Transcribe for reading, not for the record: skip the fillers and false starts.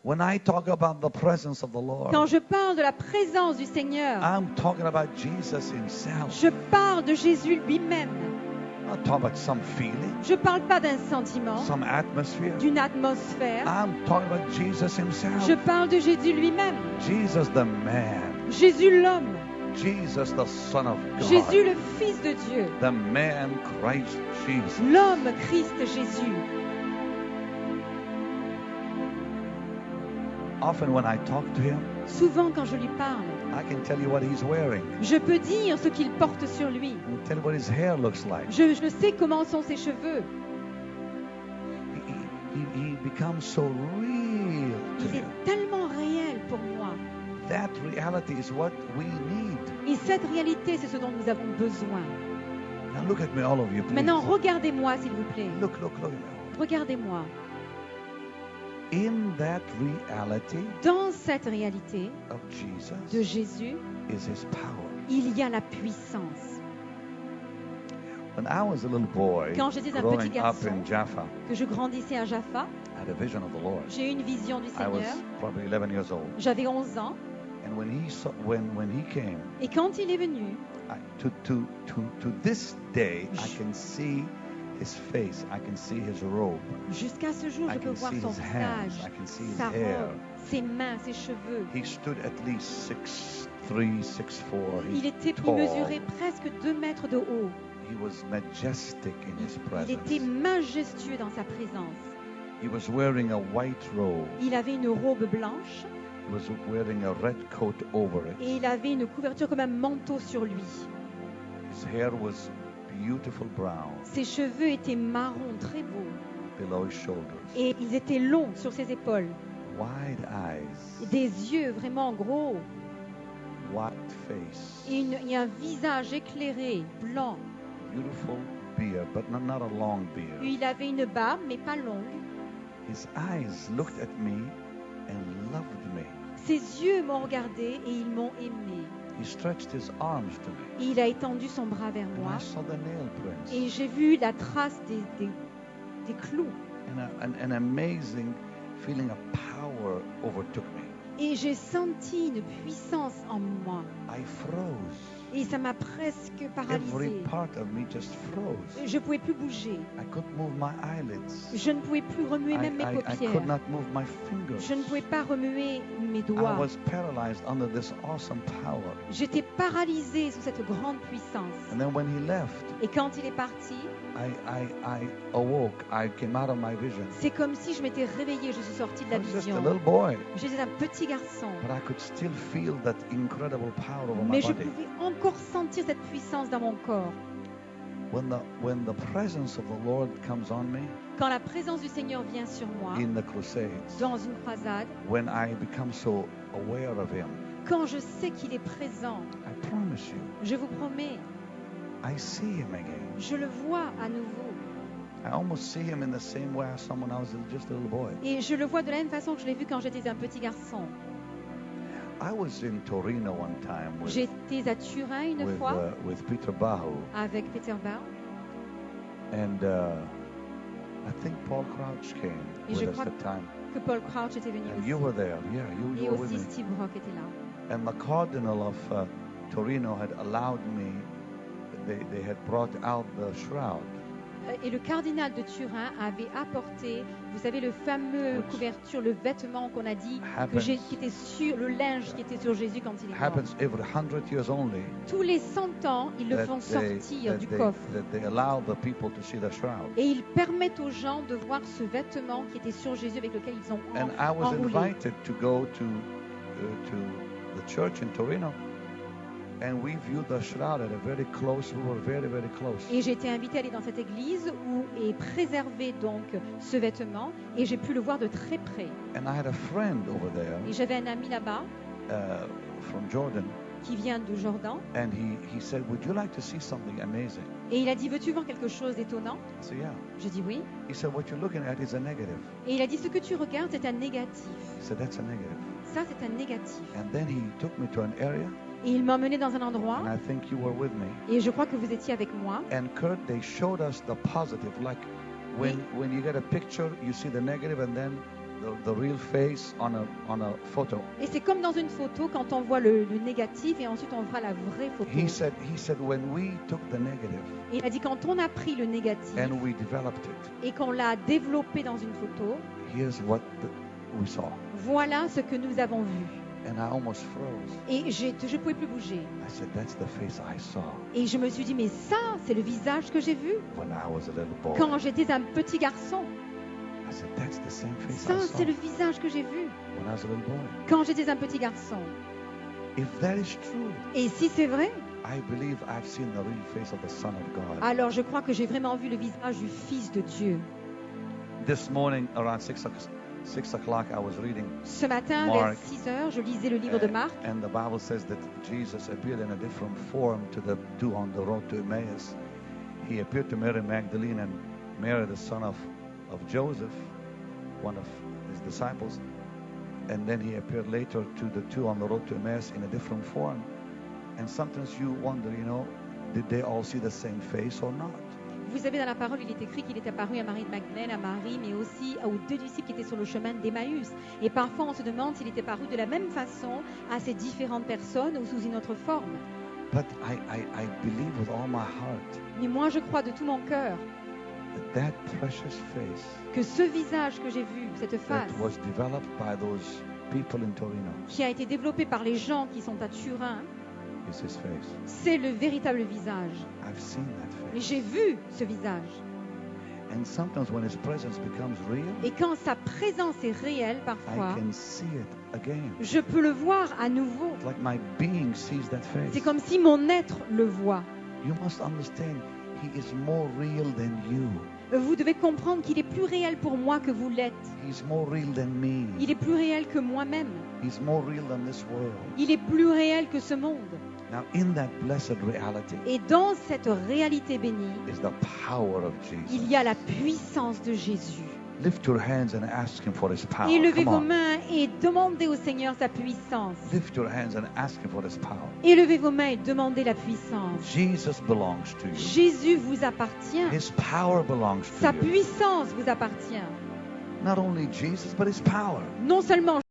When I talk about the presence of the Lord, Quand je parle de la présence du Seigneur, I'm talking about Jesus himself. je parle de Jésus lui-même. I'm not talking about some feeling, Je ne parle pas d'un sentiment, some atmosphere. d'une atmosphère. I'm talking about Jesus himself. Je parle de Jésus lui-même. Jesus the man. Jésus l'homme. Jesus the Son of God. Jésus le Fils de Dieu. The man Christ Jesus. L'homme Christ Jésus. Often when I talk to him, Souvent quand je lui parle, I can tell you what he's wearing. je peux dire ce qu'il porte sur lui. I can tell you what his hair looks like. Je sais comment sont ses cheveux. He becomes so real to Il you. est tellement réel pour moi. That reality is what we need. Et cette réalité, c'est ce dont nous avons besoin. Now look at me, all of you, please. Maintenant, regardez-moi, s'il vous plaît. Look at me. Regardez-moi. In that reality Dans cette réalité of Jesus de Jésus, is his power. il y a la puissance. When I was a little boy Quand j'étais un petit growing up garçon, in Jaffa, que je grandissais à Jaffa, I had a vision of the Lord. j'ai eu une vision du I was Seigneur. probably 11 years old. J'avais 11 ans. And when he came, Et quand il est venu, to this day, I can see his face. I can see his robe. jusqu'à ce jour, I je peux can voir see son his hands. visage, I can see his sa hair. robe, ses mains, ses cheveux. He stood at least 6'3", 6'4". Il tall. mesurait presque 2 mètres de haut. He was majestic in his Il était presence. majestueux dans sa présence. He was wearing a white robe. Il avait une robe blanche He was wearing a red coat over it. et il avait une couverture comme un manteau sur lui. His hair was beautiful brown Ses cheveux étaient marrons, très beaux, below his shoulders. et ils étaient longs sur ses épaules. Wide eyes, Des yeux vraiment gros white face, et un visage éclairé, blanc. beautiful beard, but not a long beard. Il avait une barbe, mais pas longue. His eyes looked at me and loved me. Ses yeux m'ont regardé et ils m'ont aimé. He stretched his arms to me. Et il a étendu son bras vers And moi I saw the nail prints. et j'ai vu la trace des clous. And an amazing feeling of power overtook me. Et j'ai senti une puissance en moi. I froze. Et ça m'a presque Every paralysée. part of me just froze. Je ne pouvais plus bouger. I couldn't move my eyelids. Je ne pouvais plus remuer même mes I paupières. could not move my fingers. Je ne pouvais pas remuer mes I doigts. was paralyzed under this awesome power. J'étais paralysée sous cette grande puissance. And then when he left, Et quand il est parti, I awoke. I came out of my vision. c'est comme si je m'étais réveillée, je suis sortie de I la was just a vision. little boy, J'étais un petit garçon, but I could still feel that incredible power over my mais je body. pouvais encore sentir cette puissance dans mon corps. When the presence of the Lord comes on me Quand la présence du Seigneur vient sur moi, in the crusades, dans une croisade, when I become so aware of Him, quand je sais qu'il est présent, I promise you, je vous promets, I see Him again. je le vois à nouveau. I almost see Him in the same way as someone I was just a little boy. Et je le vois de la même façon que je l'ai vu quand j'étais un petit garçon. I was in Torino one time J'étais à Turin une fois with Peter Bahu, avec Peter Baugh. and I think Paul Crouch came Et with je us crois that time. que Paul Crouch était venu And aussi. you were there, yeah, you Et were with aussi me. Steve Rock était là. And the cardinal of Torino had allowed me. They had brought out the shroud, Et le cardinal de Turin avait apporté, vous savez, le fameux Which couverture, le vêtement qu'on a dit, qui était sur, le linge qui était sur Jésus quand il est mort. happens every 100 years only. Tous les 100 ans, ils le that font they- sortir that du they- coffre. that they allow the people to see the shroud. Et ils permettent aux gens de voir ce vêtement qui était sur Jésus avec lequel ils ont And I was enroulé. invited to go to the church in Torino, and we viewed the shroud at a very close. We were very, very close. Et j'ai été invitée à aller dans cette église où est préservé donc ce vêtement et j'ai pu le voir de très près. And I had a friend over there Et j'avais un ami là-bas from Jordan, qui vient de Jordan and he said, "Would you like to see something amazing?" et il a dit, veux-tu voir quelque chose d'étonnant? I said, "Yeah." J'ai dit oui. He said, "What you're looking at is a negative." Et il a dit, ce que tu regardes, c'est un négatif. I said, "That's a negative." Ça, c'est un négatif. And then he took me to an area, Et il m'a emmené dans un endroit and I think you were with me. et je crois que vous étiez avec moi. And Kurt, they showed us the positive, like when you get a picture, you see the negative, and then the real face on a photo. Et c'est comme dans une photo, quand on voit le négatif et ensuite on voit la vraie photo. He said, when we took the negative Et il a dit, quand on a pris le négatif and we developed it, et qu'on l'a développé dans une photo, here's what we saw. voilà ce que nous avons vu. And I almost froze. Et je ne pouvais plus bouger. I said, that's the face I saw Et je me suis dit, mais ça, c'est le visage que j'ai vu when I was a little boy. quand j'étais un petit garçon. I said, that's the same face Ça, I saw c'est le visage que j'ai vu when I was a little boy. quand j'étais un petit garçon. If that is true, Et si c'est vrai, I believe I've seen the real face of the Son of God. alors je crois que j'ai vraiment vu le visage du Fils de Dieu. This morning, around 6 o'clock, I was reading, Ce matin, Mark. vers 6 heures, je lisais le livre de Marc. and the Bible says that Jesus appeared in a different form to the two on the road to Emmaus. He appeared to Mary Magdalene and Mary, the son of Joseph, one of his disciples. And then he appeared later to the two on the road to Emmaus in a different form. And sometimes you wonder, did they all see the same face or not? Vous savez, dans la parole, il est écrit qu'il est apparu à Marie de Magdalène, à Marie, mais aussi aux deux disciples qui étaient sur le chemin d'Emmaüs. Et parfois, on se demande s'il était apparu de la même façon à ces différentes personnes ou sous une autre forme. But I believe with all my heart Mais moi, je crois de tout mon cœur that precious face que ce visage que j'ai vu, cette face, that was developed by those people in Torino qui a été développé par les gens qui sont à Turin, is his face. c'est le véritable visage. I've seen that Et face. j'ai vu ce visage. And sometimes when his presence becomes real, Et quand sa présence est réelle, I parfois, can see it again. je peux le voir à nouveau. It's like my being sees that C'est face. comme si mon être le voit. You must understand, he is more real than you. Vous devez comprendre qu'il est plus réel pour moi que vous l'êtes. He's more real than me. Il est plus réel que moi-même. He's more real than this world. Il est plus réel que ce monde. Now, in that blessed reality Et dans cette réalité bénie, is the power of il Jesus. y a la puissance de Jésus. Lift your hands and ask him for his power. Élevez Come vos on. mains et demandez au Seigneur sa puissance. Lift your hands and ask him for his power. Élevez vos mains et demandez la puissance. Jesus belongs to you. Jésus vous appartient. His power belongs to Sa you. puissance vous appartient. Not only Jesus, but his power. Non seulement